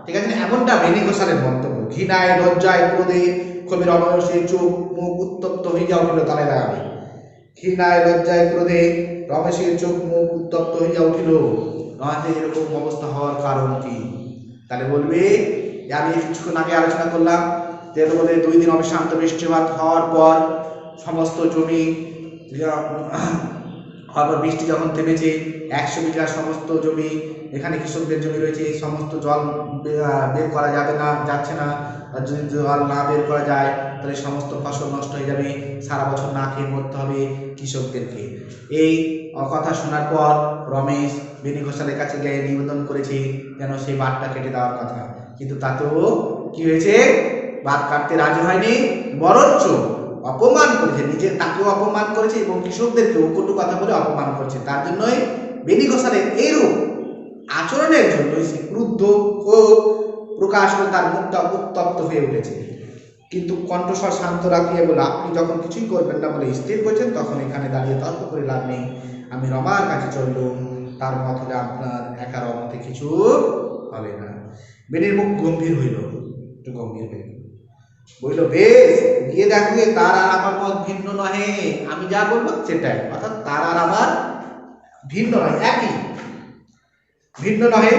Speaker 1: ঠিক আছে, এমনটা বেনি ঘোষালের মন্তব্য। ঘৃণায় লজ্জায় ক্রোধে কবির রমেশের চোখ মুখ উত্তপ্ত হইয়া উঠিল, তালে লাগাবে। ঘৃণায় লজ্জায় ক্রোধে রমেশের চোখ মুখ উত্তপ্ত হইয়া উঠিল। রমেশের এরকম অবস্থা হওয়ার কারণ কি? তাহলে বলবে যে আমি কিছুক্ষণ আগে আলোচনা করলাম যে তোমাদের 2 দিন অবিশ্রান্ত বৃষ্টিপাত হওয়ার পর সমস্ত জমি হওয়ার বৃষ্টি যখন থেমেছে, 100 বিঘা সমস্ত জমি, এখানে কৃষকদের জমি রয়েছে, এই সমস্ত জল বের করা যাবে না, যাচ্ছে না। আর যদি জল না বের করা যায় তাহলে সমস্ত ফসল নষ্ট হয়ে যাবে, সারা বছর না খেয়ে মরতে হবে কৃষকদেরকে। এই কথা শোনার পর রমেশ বেনি ঘোষালের কাছে গিয়ে নিবেদন করেছে যেন সেই বাঁধটা কেটে দেওয়ার কথা, কিন্তু তাতেও কি হয়েছে, বাঁধ কাটতে রাজি হয়নি, বরঞ্চ অপমান করেছে, নিজে তাকেও অপমান করেছে এবং কৃষকদেরকেও কটু কথা বলে অপমান করেছে। তার জন্যই বেনি ঘোষালের এইরূপ আচরণের জন্যই সে ক্রুদ্ধ ও প্রকাশ করে তার মুখটা উত্তপ্ত হয়ে উঠেছে। কিন্তু কণ্ঠস্বর শান্ত রাখিয়ে বলে, আপনি যখন কিছুই করবেন না বলে স্থির করেছেন, তখন এখানে দাঁড়িয়ে তর্ক করে লাভ নেই। আমি রমার কাছে চললুম, তার মত হলে আপনার একার মতে কিছু হবে না। বেনির মুখ গম্ভীর হইল, একটু গম্ভীর হইল, বলল, বেশ, গিয়ে দেখবে তার আর আমার মত ভিন্ন নহে, আমি যা বলবো সেটাই, অর্থাৎ তার আর আমার ভিন্ন নয়, একই, ভিন্ন নহে,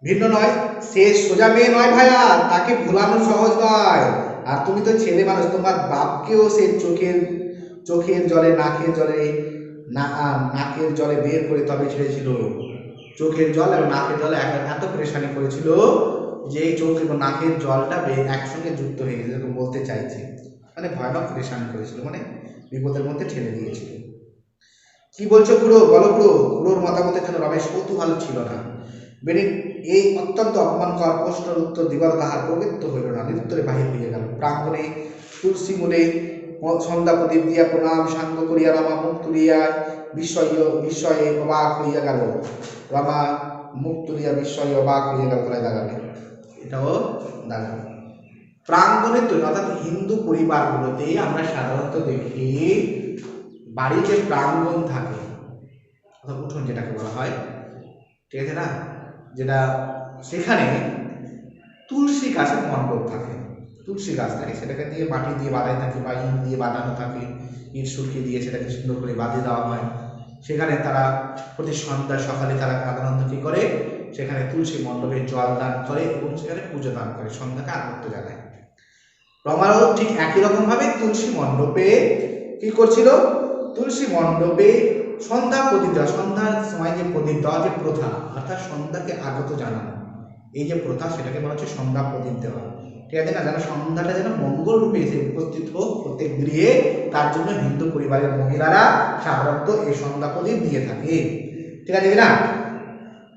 Speaker 1: ভিন্ন নয়। সে সোজা মেয়ে নয় ভাইয়া, তাকে ভুলানো সহজ নয়। আর তুমি তো ছেলে মানুষ, তোমার বাপকেও সে চোখের জলে নাকের জলে বের করে তবে ছেড়েছিল। চোখের জল এবং নাকের জলে এত পরেশানি করেছিল যে চোখ এবং নাকের জলটা একসঙ্গে যুক্ত হয়ে গেছে, এরকম বলতে চাইছে, মানে ভয়ানক পরেশানি করেছিল, মানে বিপদের মধ্যে ঠেলে দিয়েছিল। কি বলছো খুড়ো, বলো খুড়ো। খুড়োর মতামতের জন্য রমেশ কৌতূহল ছিল না। বেনির এই অত্যন্ত অপমানকর প্রশ্নের উত্তর দিবার তাহার প্রবৃত্ত হইল না, নিরুত্তরে বাহির হইয়া গেল। প্রাঙ্গণে তুলসী মূলে সন্ধ্যা প্রদীপ দিয়া প্রণাম সাঙ্গ করিয়া রমা মুখ তুলিয়া বিস্ময়ে অবাক হইয়া গেল। রমা মুখ তুলিয়া বিস্ময়ে অবাক হইয়া গেল, তাই দাঁড়াবে, এটাও দাঁড়াবে। প্রাঙ্গণে তৈরি, অর্থাৎ হিন্দু পরিবারগুলোতে আমরা সাধারণত দেখি বাড়িতে প্রাঙ্গণ থাকে, অর্থাৎ উঠোন যেটাকে বলা হয়, ঠিক আছে না, যেটা সেখানে তুলসী গাছের মণ্ডপ থাকে। তুলসী গাছ থাকে, সেটাকে দিয়ে মাটি দিয়ে বাঁধাই থাকে বা ইট দিয়ে বাঁধানো থাকে, ইট সুরকি দিয়ে সেটাকে সুন্দর করে বাঁধে দেওয়া হয়। সেখানে তারা প্রতি সন্ধ্যা সকালে তারা সাধারণত কী করে, সেখানে তুলসী মণ্ডপে জল দান করে এবং সেখানে পুজো দান করে, সন্ধ্যাকে আনন্দ জানায়। রমাও ঠিক একই রকমভাবে তুলসী মণ্ডপে কি করছিল, তুলসী মণ্ডপে সন্ধ্যা প্রদীপ দেওয়া, সন্ধ্যার সময় যে প্রদীপ দেওয়া যে প্রথা, অর্থাৎ সন্ধ্যাকে আগত জানানো, এই যে প্রথা সেটাকে বলা হচ্ছে সন্ধ্যা প্রদীপ দেওয়া। ঠিক আছে না, যেন সন্ধ্যাটা যেন মঙ্গল রূপে এসে উপস্থিত হোক প্রত্যেক গৃহে, তার জন্য হিন্দু পরিবারের মহিলারা সাধারণত এই সন্ধ্যা প্রদীপ দিয়ে থাকে। ঠিক আছে না,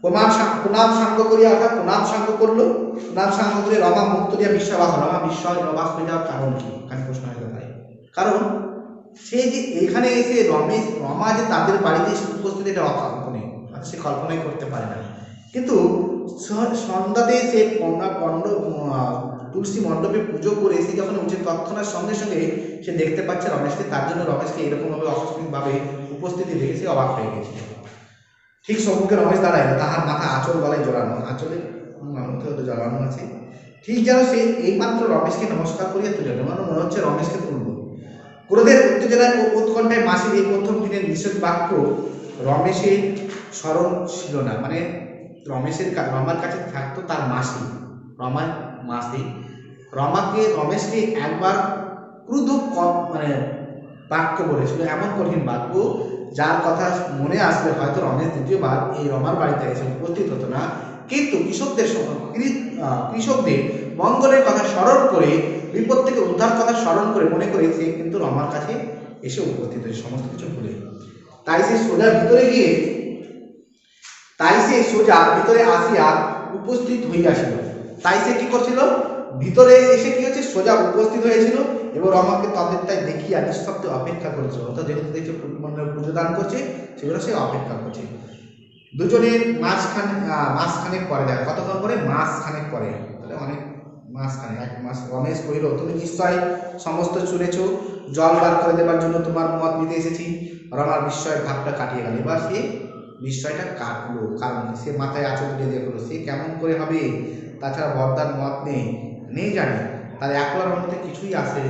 Speaker 1: প্রণাম সাঙ্গ করিয়া, অর্থাৎ প্রণাম সাঙ্গ করলো, প্রণাম সাঙ্গ করে রমা মুক্ত দিয়া বিশ্বাবাস, রমা বিশ্বাস অবাক হয়ে যাওয়ার কারণ কি, এখানে প্রশ্ন হতে পারে। কারণ সে যে এখানে এসে রমা যে তাদের বাড়িতে উপস্থিত, এটা অকল্পনীয়, সে কল্পনাই করতে পারে না। কিন্তু সন্ধ্যাতে সে তুলসী মণ্ডপে পুজো করে সে যখন উঠে তৎক্ষণাৎ সঙ্গে সঙ্গে সে দেখতে পাচ্ছে রমেশকে, তার জন্য রমেশকে এরকমভাবে আকস্মিকভাবে উপস্থিতি দেখে সে অবাক হয়ে গেছে। ঠিক সম্মুখে রমেশ দাঁড়াইল, তাহার মাথা আঁচল গলায় জড়ানো, আঁচলে জড়ানো আছে, ঠিক যেন সে এইমাত্র রমেশকে নমস্কার করিয়া তুলে, মনে হচ্ছে রমেশকে তুলব। ক্রোধের উত্তেজনায় ও উৎকণ্ঠায় মাসির এই প্রথম দিনের নিষেধ বাক্য রমেশের স্মরণ ছিল না। মানে রমার কাছে থাকতো তার মাসি, রমার মাসি রমেশকে একবার ক্রুদ্ধ মানে বাক্য বলেছিল, এমন কঠিন বাক্য যার কথা মনে আসলে হয়তো রমেশ দ্বিতীয়বার এই রমার বাড়িতে এসে উপস্থিত হতো না। কিন্তু কৃষকদের মঙ্গলের কথা স্মরণ করে, বিপদ থেকে উদ্ধার কথা স্মরণ করে মনে করে সে কিন্তু রমার কাছে এসে উপস্থিত হয়েছে সমস্ত কিছু ভুলে। তাই সে সোজা ভিতরে আসিয়া উপস্থিত হইয়াছিল। তাই সে কি করছিল, ভিতরে এসে কি হচ্ছে, সোজা উপস্থিত হয়েছিল এবং রমাকে তাদের তাই দেখিয়া নিঃশব্দে অপেক্ষা করেছিল। অর্থাৎ যেহেতু দেখছে পুজো দান করছে, সেগুলো সে অপেক্ষা করছে। দুজনের মাসখানেক পরে দেখা, কতক্ষণ পরে, মাসখানেক পরে, তাহলে অনেক মাসখানেক, 1 মাস। রমেশ কহিল, তুমি নিশ্চয় সমস্ত চুরেছ, জল বার করে দেবার জন্য তোমার মত নিতে এসেছি। রমার বিস্ময়ের ভাবটা কাটিয়ে গেল, এবার সে বিস্ময়টা কাটলো। কারণ সে মাথায় আঁচল দিয়ে দেখলো, সে কেমন করে হবে, তাছাড়া বরদার মত নেই জানে, তার একলার মধ্যে কিছুই আসে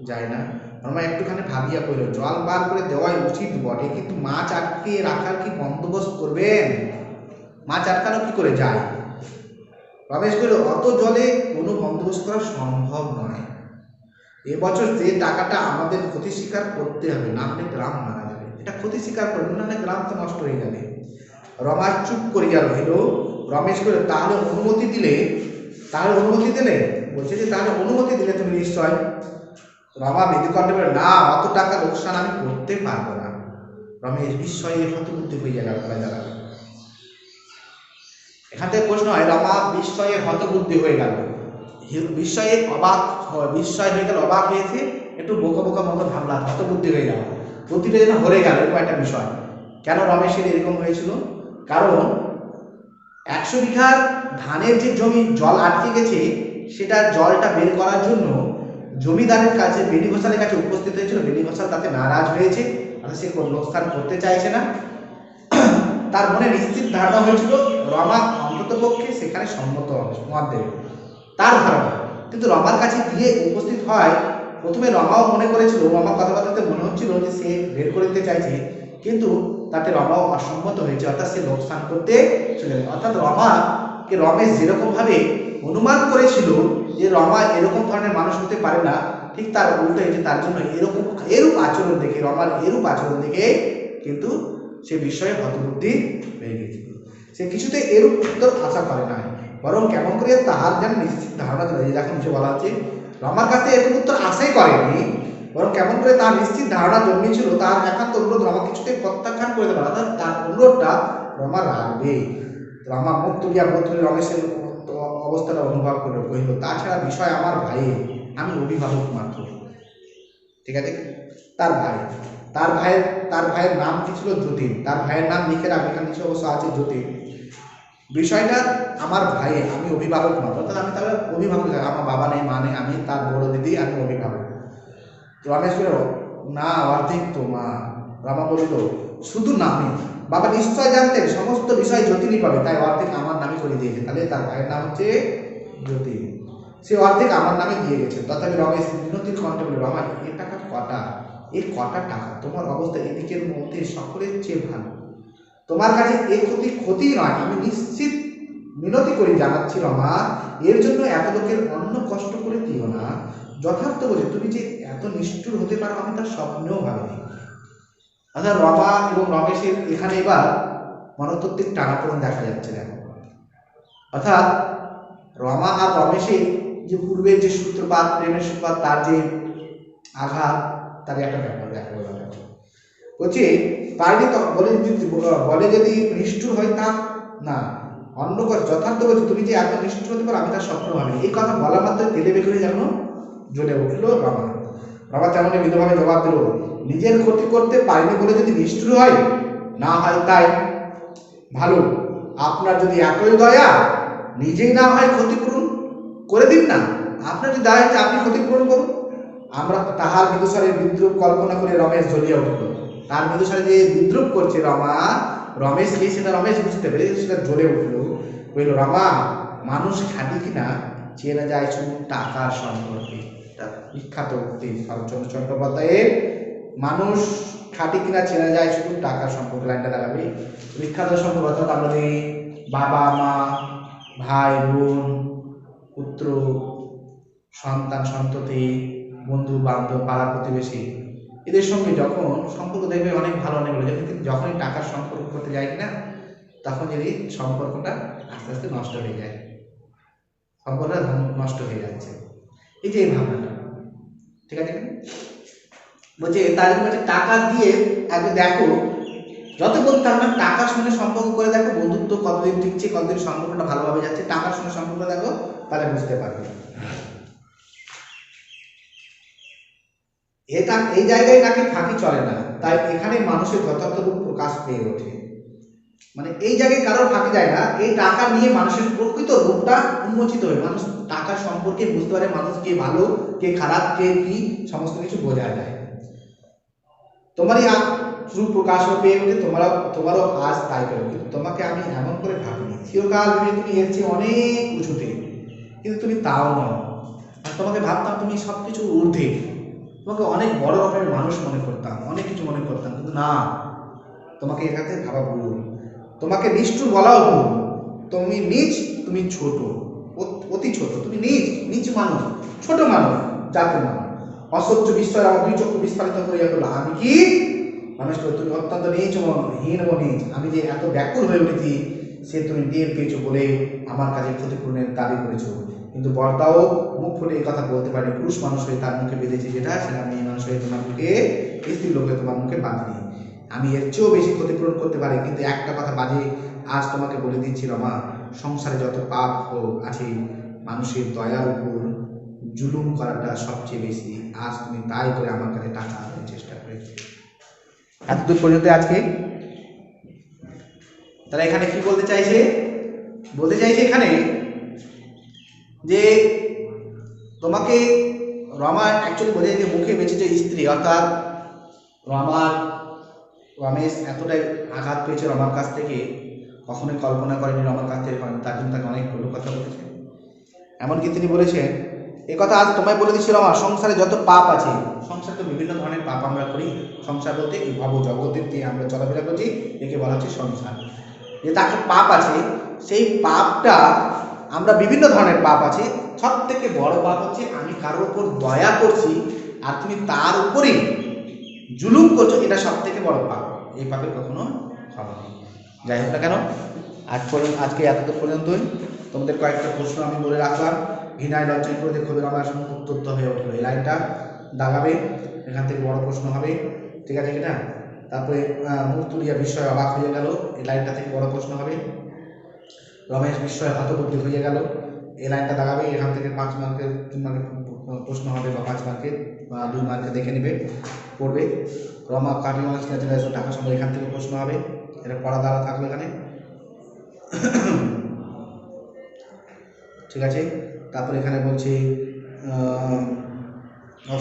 Speaker 1: যায় না। রমা একটুখানি ভাবিয়া কইল, জল বার করে দেওয়াই উচিত বটে, কিন্তু মাছ আটকে রাখার কি বন্দোবস্ত করবেন, মাছ আটকানো কি করে যায়। রমেশ কইল, অত জলে কোনো বন্দোবস্ত করা সম্ভব নয়, এবছর যে টাকাটা আমাদের ক্ষতি স্বীকার করতে হবে, না হলে গ্রাম মারা যাবে। এটা ক্ষতি স্বীকার করবে, না হলে গ্রাম তো নষ্ট হয়ে যাবে। রমা চুপ করিয়া রহিল। রমেশ কইল, তাহলে অনুমতি দিলে, বলছে যে তাহলে অনুমতি দিলে তুমি নিশ্চয়। রমা বিধিকণ্ঠে বলে, না, অত টাকা লোকসান আমি করতে পারবো না। রমেশ বিস্ময়ে হতবুদ্ধি হইয়া গেল। এখান থেকে প্রশ্ন হয়, রমা বিস্ময়ে হতবুদ্ধি হয়ে গেল, বিস্ময় হয়ে গেল, অবাক হয়েছে, একটু বোকা বোকা মতো ভাবলা, হতবুদ্ধি হয়ে গেল, প্রতিটা যেন হরে গেল, এরকম একটা বিষয়। কেন রমেশের এরকম হয়েছিল? কারণ 100 বিঘার ধানের যে জমি জল আটকে গেছে, সেটা জলটা বের করার জন্য জমিদারের কাছে, বেনি ঘোষালের কাছে উপস্থিত হয়েছিল। বেনি ঘোষাল তাতে নারাজ হয়েছে, অর্থাৎ সে কোনো লোকসান করতে চাইছে না। তার মনে নিশ্চিত ধারণা হয়েছিল রমা অন্ততপক্ষে সেখানে সম্মত মত দেবে, তার ধারণা। কিন্তু রমার কাছে গিয়ে উপস্থিত হয়, প্রথমে রমাও মনে করেছিল, রমা কথাবার্তাতে মনে হচ্ছিল যে সে বের করে দিতে চাইছে, কিন্তু তাতে রমাও অসম্মত হয়েছে, অর্থাৎ সে লোকসান করতে চলে গেছে। অর্থাৎ রমাকে রমেশ যেরকম ভাবে অনুমান করেছিল যে রমা এরকম ধরনের মানুষ হতে পারে না, ঠিক তার উল্টো হয়েছে। তার জন্য এরূপ আচরণ দেখে, রমার এরূপ আচরণ দেখে কিন্তু সে বিষয়ে হতবুদ্ধি হয়ে গেছিল। সে কিছুতে এরূপ উত্তর আশা করে না, বরং কেমন করে তাহার যেন নিশ্চিত ধারণা চলে যায়। এখন সে বলা হচ্ছে, রমার কাছে এরকম উত্তর আশাই করেনি, বরং কেমন করে তার নিশ্চিত ধারণা জন্মেছিল তার একান্ত অনুরোধ রমা কিছুতে প্রত্যাখ্যান করে দেবে, অর্থাৎ তার অনুরোধটা রমা রাখবে। রমা মুখ তুলিয়া বোধ রমেশের অবস্থাটা অনুভব করে কহিল, তাছাড়া বিষয় আমার ভাই, আমি অভিভাবক মাত্র। ঠিক আছে, তার ভাইয়ের নাম কি ছিল? যতীন। তার ভাইয়ের নাম লিখে রাখবে, এখানে নিচে অবশ্য আছে যতীন। বিষয়টা আমার ভাই, আমি অভিভাবক মাত্র, অর্থাৎ আমি তাহলে অভিভাবক, আমার বাবা নেই, মা নেই, আমি তার বড় দিদি, আমি অভিভাবক। রমেশ বলল, না, অর্ধেক তো মা। রমা বলিল, শুধু নামে, বাবা নিশ্চয় জানতেন সমস্ত বিষয় যতীনই পাবে, তাই অর্ধেক আমার নামে করে দিয়েছে। তাহলে তার ভাইয়ের নাম হচ্ছে যতীন। সে অর্ধেক আমার নামে দিয়ে গেছে। তথাপি রমেশ মিনতির কণ্ঠে বলে, রমা এ টাকা কটা, এ কটা টাকা, তোমার অবস্থা এদিকের মধ্যে সকলের চেয়ে ভালো, তোমার কাছে এ ক্ষতি নয়, আমি নিশ্চিত মিনতি করে জানাচ্ছি রমা, এর জন্য এত লোকের অন্য কষ্ট করে দিও না। যথার্থ বলছি, তুমি যে এত নিষ্ঠুর হতে পারো আমি তার স্বপ্নেও ভাবিনি। অর্থাৎ রমা এবং রমেশের এখানে এবার মনস্তাত্ত্বিক টানাপোড়েন দেখা যাচ্ছে। দেখো, অর্থাৎ রমা আর রমেশের যে পূর্বের যে সূত্রপাত, প্রেমের সূত্রপাত, তার যে আঘাত, তার একটা ব্যাপার দেখা বলছে পারিনি বলে যদি নিষ্ঠুর হয় তা না, অন্য যথার্থ বলছে, তুমি যে এত নিষ্ঠুর হতে পারো আমি তার স্বপ্ন ভাবিনি। এই কথা বলা মাত্র তেলে বেগুনে যেন জ্বলে উঠল রমা। রমা তেমনই বিধভাবে জবাব দিল, নিজের ক্ষতি করতে পারিনি বলে যদি নিষ্ঠুর হয়, না হয় তাই ভালো, আপনার যদি এতই দয়া, নিজেই না হয় ক্ষতিপূরণ করে দিন না। আপনার যদি দয়া হচ্ছে আপনি ক্ষতিপূরণ করুন। আমরা তাহার বিদুষারের বিদ্রুপ কল্পনা করে রমেশ জ্বলিয়া উঠল। তার বিদুষারে যে বিদ্রুপ করছে রমা, রমেশকে, সেটা রমেশ বুঝতে পেরে সেটা জ্বলে উঠল। বলল, রমা মানুষ খাঁটি কিনা চেনা যায় শুধু টাকার সম্পর্কে। বিখ্যাত উক্তি শরৎচন্দ্র চট্টোপাধ্যায়ের, মানুষ খাঁটি কিনা চেনা যায় শুধু টাকার সম্পর্কে, লাইনটা দাঁড়াবে। বিখ্যাত সম্পর্ক অর্থাৎ আমাদের বাবা মা, ভাই বোন, পুত্র সন্তান সন্ততি, বন্ধু বান্ধব, পাড়া প্রতিবেশী, এদের সঙ্গে যখন সম্পর্ক দেখবে অনেক ভালো অনেক ভালো, কিন্তু যখনই টাকার সম্পর্ক করতে যায় কিনা, তখন যদি সম্পর্কটা আস্তে আস্তে নষ্ট হয়ে যায়, সম্পর্কটা নষ্ট হয়ে যাচ্ছে। এই যে এই ভাবনাটা, ঠিক আছে? বলছে তার কাছে টাকা দিয়ে আগে দেখো, যত বলতে তার মানে টাকার সঙ্গে সম্পর্ক করে দেখো, বন্ধুত্ব কতদিন টিকছে, কতদিন সম্পর্কটা ভালোভাবে যাচ্ছে, টাকার সঙ্গে সম্পর্ক দেখো, তাহলে বুঝতে পারবে। এটা এই জায়গায় নাকি ফাঁকি চলে না, তাই এখানে মানুষের যথার্থ রূপ প্রকাশ পেয়ে ওঠে। মানে এই জায়গায় কারোর ফাঁকি যায় না, এই টাকা নিয়ে মানুষের প্রকৃত রূপটা উন্মোচিত হয়। মানুষ টাকার সম্পর্কে বুঝতে পারে, মানুষ কে ভালো কে খারাপ কে কি সমস্ত কিছু বোঝা যায়। তোমারই রূপ প্রকাশ পেয়ে ওঠে, তোমারও আজ তাই করো। কিন্তু তোমাকে আমি এমন করে ভাবিনি, চিরকাল ভেবে তুমি এর চেয়ে অনেক উঁচুতে, কিন্তু তুমি তাও নও। আর তোমাকে ভাবতাম তুমি সব কিছু ঊর্ধ্বে, তোমাকে অনেক বড় রকমের মানুষ মনে করতাম, অনেক কিছু মনে করতাম, কিন্তু না, তোমাকে এখানে ভাবা ভুল, তোমাকে নিষ্ঠুর বলাও ভুল। তুমি নিজ, তুমি ছোট, অতি ছোট, তুমি নিজ মানুষ, ছোট মানুষ, জাতের মানুষ। অসহ্য বিস্ময় আমার দুই চক্ষু বিস্ফারিত করিয়া গেল, আমি কি মানুষ, তুমি অত্যন্ত নিজ হীন ও নিজ, আমি যে এত ব্যাকুল হয়ে উঠেছি সে তুমি টের পেয়েছো বলে আমার কাছে ক্ষতিপূরণের দাবি করেছো। কিন্তু বর্দাও মুখ ফুটে এই কথা বলতে পারে, পুরুষ মানুষ হয়ে তার মুখে বেঁধেছে যেটা, সেটা মেয়ে মানুষ হয়ে তোমার মুখে, স্ত্রী লোক হয়ে তোমার মুখে বাঁধিনি। আমি এর চেয়েও বেশি ক্ষতিপূরণ করতে পারি, কিন্তু একটা কথা বাজে আজ তোমাকে বলে দিচ্ছি রমা, সংসারে যত পাপ আছে, মানুষের দয়ার উপর জুলুম করাটা সবচেয়ে বেশি। আজ তুমি তাই করে আমার কাছে টাকা আনার চেষ্টা করেছো। এতদূর পর্যন্ত আজকে তারা এখানে কি বলতে চাইছে? বলতে চাইছে এখানে যে তোমাকে রমা অ্যাকচুয়ালি বোঝে যে মুখে বেঁচেছে স্ত্রী, অর্থাৎ রমেশ এতটাই আঘাত পেয়েছে রমার কাছ থেকে, কখনোই কল্পনা করেনি রমার কাছ থেকে, তার জন্য তাকে অনেক ভালো কথা বলেছে। এমনকি তিনি বলেছেন, এ কথা আজ তোমায় বলে দিচ্ছি রমা, সংসারে যত পাপ আছে, সংসারে তো বিভিন্ন ধরনের পাপ আমরা করি, সংসার বলতে এই ভব জগতের দিয়ে আমরা চলাফেরা করছি, একে বলা হচ্ছে সংসার। যে তাকে পাপ আছে, সেই পাপটা আমরা বিভিন্ন ধরনের পাপ আছে, সব থেকে বড় পাপ হচ্ছে আমি কারোর উপর দয়া করছি আর তুমি তার উপরে জুলুম করছো, এটা সব থেকে বড় পাপ। এই পাপের কখনো ক্ষমা নেই। যাই হোক না কেন, আজকে এতদূর পর্যন্তই। তোমাদের কয়েকটা প্রশ্ন আমি বলে রাখলাম, ঘৃণায় লজ্জায় করে দেখো আমার সঙ্গে উত্তর হয়ে উঠলো। এই লাইনটা দাগাবে, এখান থেকে বড় প্রশ্ন হবে, ঠিক আছে কিনা? তারপরে মুখ তুলিয়া বিস্ময় অবাক হয়ে গেল, এই লাইনটা থেকে বড় প্রশ্ন হবে। রমেশ বিস্ময় হতবুদ্ধি হয়ে গেল, এই লাইনটা দাগাবে, এখান থেকে 5 মার্কের 3 মার্কের প্রশ্ন হবে, বা 5 মার্কের বা 2 মার্কে দেখে নেবে, পড়বে। রমা কাটি মাছ কিনা টাকা সম্পর্কে এখান থেকে প্রশ্ন হবে, এটা পড়া দ্বারা থাকলো এখানে, ঠিক আছে? তারপরে এখানে বলছি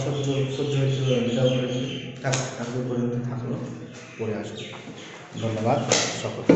Speaker 1: সহ্য হয়েছিল, থাকলো, পড়ে আসবে। ধন্যবাদ সকলকে।